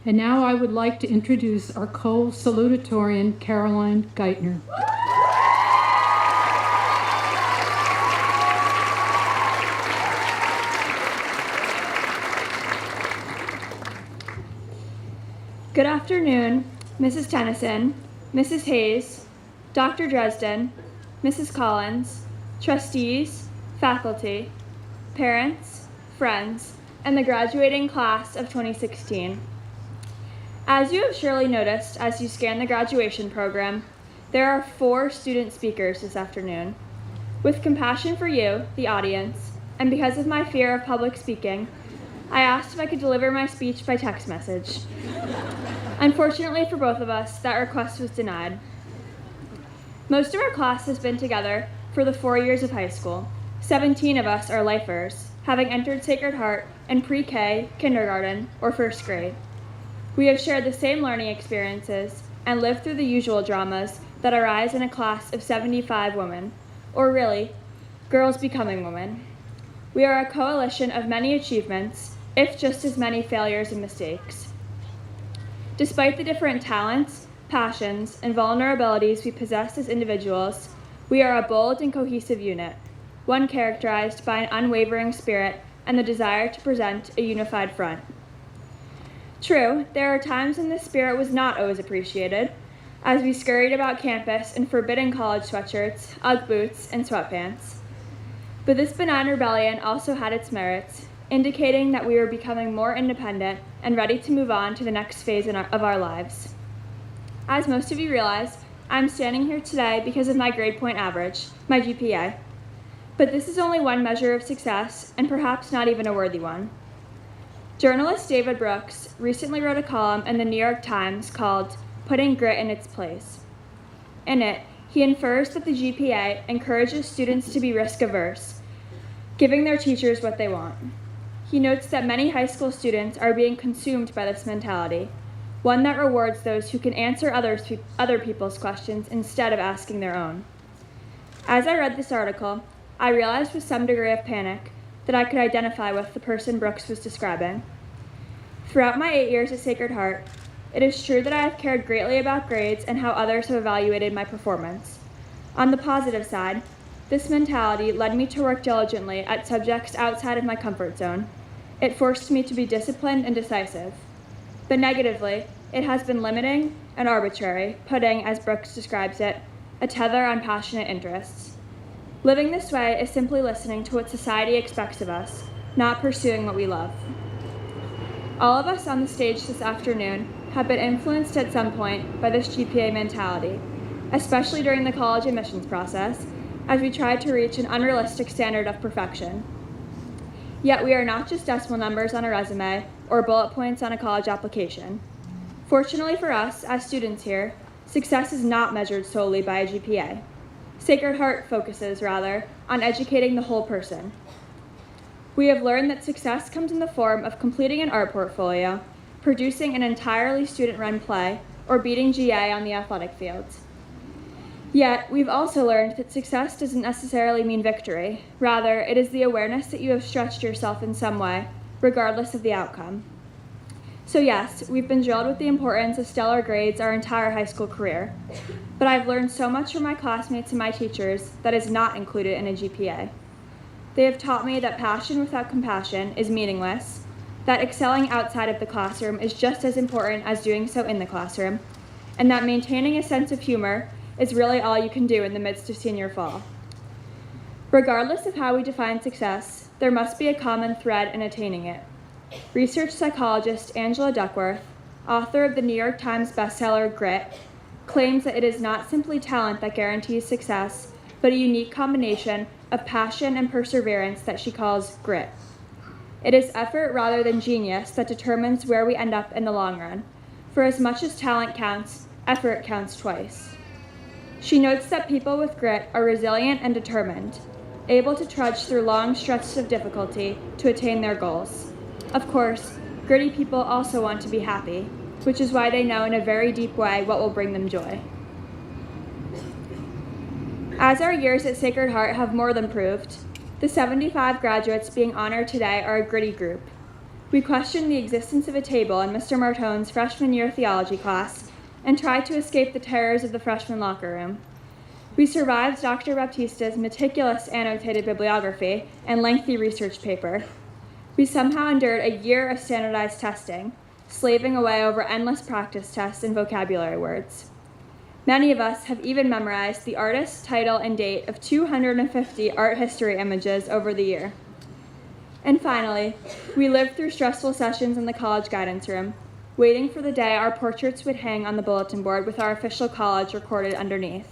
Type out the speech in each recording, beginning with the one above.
And now I would like to introduce our co-salutatorian, Caroline Geithner. Good afternoon, Mrs. Tennyson, Mrs. Hayes, Dr. Dresden, Mrs. Collins, trustees, faculty, parents, friends, and the graduating class of 2016. As you have surely noticed as you scan the graduation program, there are 4 student speakers this afternoon. With compassion for you, the audience, and because of my fear of public speaking, I asked if I could deliver my speech by text message. Unfortunately for both of us, that request was denied. Most of our class has been together for the 4 years of high school. 17 of us are lifers, having entered Sacred Heart in pre-K, kindergarten, or first grade. We have shared the same learning experiences and lived through the usual dramas that arise in a class of 75 women, or really, girls becoming women. We are a coalition of many achievements, if just as many failures and mistakes. Despite the different talents, passions, and vulnerabilities we possess as individuals, we are a bold and cohesive unit, one characterized by an unwavering spirit and the desire to present a unified front. True, there are times when this spirit was not always appreciated, as we scurried about campus in forbidden college sweatshirts, Ugg boots, and sweatpants. But this benign rebellion also had its merits, indicating that we were becoming more independent and ready to move on to the next phase of our lives. As most of you realize, I'm standing here today because of my grade point average, my GPA. But this is only one measure of success, and perhaps not even a worthy one. Journalist David Brooks recently wrote a column in the New York Times called "Putting Grit in Its Place." In it, he infers that the GPA encourages students to be risk-averse, giving their teachers what they want. He notes that many high school students are being consumed by this mentality, one that rewards those who can answer other people's questions instead of asking their own. As I read this article, I realized with some degree of panic that I could identify with the person Brooks was describing. Throughout my 8 years at Sacred Heart, it is true that I have cared greatly about grades and how others have evaluated my performance. On the positive side, this mentality led me to work diligently at subjects outside of my comfort zone. It forced me to be disciplined and decisive. But negatively, it has been limiting and arbitrary, putting, as Brooks describes it, a tether on passionate interests. Living this way is simply listening to what society expects of us, not pursuing what we love. All of us on the stage this afternoon have been influenced at some point by this GPA mentality, especially during the college admissions process, as we tried to reach an unrealistic standard of perfection. Yet we are not just decimal numbers on a resume or bullet points on a college application. Fortunately for us, as students here, success is not measured solely by a GPA. Sacred Heart focuses, rather, on educating the whole person. We have learned that success comes in the form of completing an art portfolio, producing an entirely student-run play, or beating GA on the athletic field. Yet, we've also learned that success doesn't necessarily mean victory. Rather, it is the awareness that you have stretched yourself in some way, regardless of the outcome. So yes, we've been drilled with the importance of stellar grades our entire high school career. But I've learned so much from my classmates and my teachers that is not included in a GPA. They have taught me that passion without compassion is meaningless, that excelling outside of the classroom is just as important as doing so in the classroom, and that maintaining a sense of humor is really all you can do in the midst of senior fall. Regardless of how we define success, there must be a common thread in attaining it. Research psychologist Angela Duckworth, author of the New York Times bestseller Grit, claims that it is not simply talent that guarantees success, but a unique combination of passion and perseverance that she calls grit. It is effort rather than genius that determines where we end up in the long run. For as much as talent counts, effort counts twice. She notes that people with grit are resilient and determined, able to trudge through long stretches of difficulty to attain their goals. Of course, gritty people also want to be happy, which is why they know in a very deep way what will bring them joy. As our years at Sacred Heart have more than proved, the 75 graduates being honored today are a gritty group. We questioned the existence of a table in Mr. Martone's freshman year theology class and tried to escape the terrors of the freshman locker room. We survived Dr. Baptista's meticulous annotated bibliography and lengthy research paper. We somehow endured a year of standardized testing, slaving away over endless practice tests and vocabulary words. Many of us have even memorized the artist, title, and date of 250 art history images over the year. And finally, we lived through stressful sessions in the college guidance room, waiting for the day our portraits would hang on the bulletin board with our official college recorded underneath.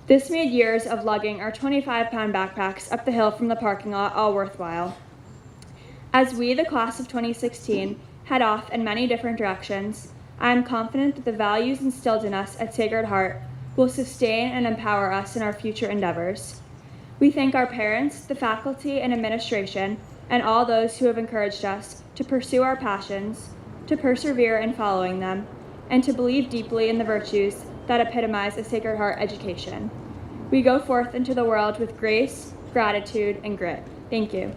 This made years of lugging our 25-pound backpacks up the hill from the parking lot all worthwhile. As we, the class of 2016, head off in many different directions, I am confident that the values instilled in us at Sacred Heart will sustain and empower us in our future endeavors. We thank our parents, the faculty and administration, and all those who have encouraged us to pursue our passions, to persevere in following them, and to believe deeply in the virtues that epitomize a Sacred Heart education. We go forth into the world with grace, gratitude, and grit. Thank you.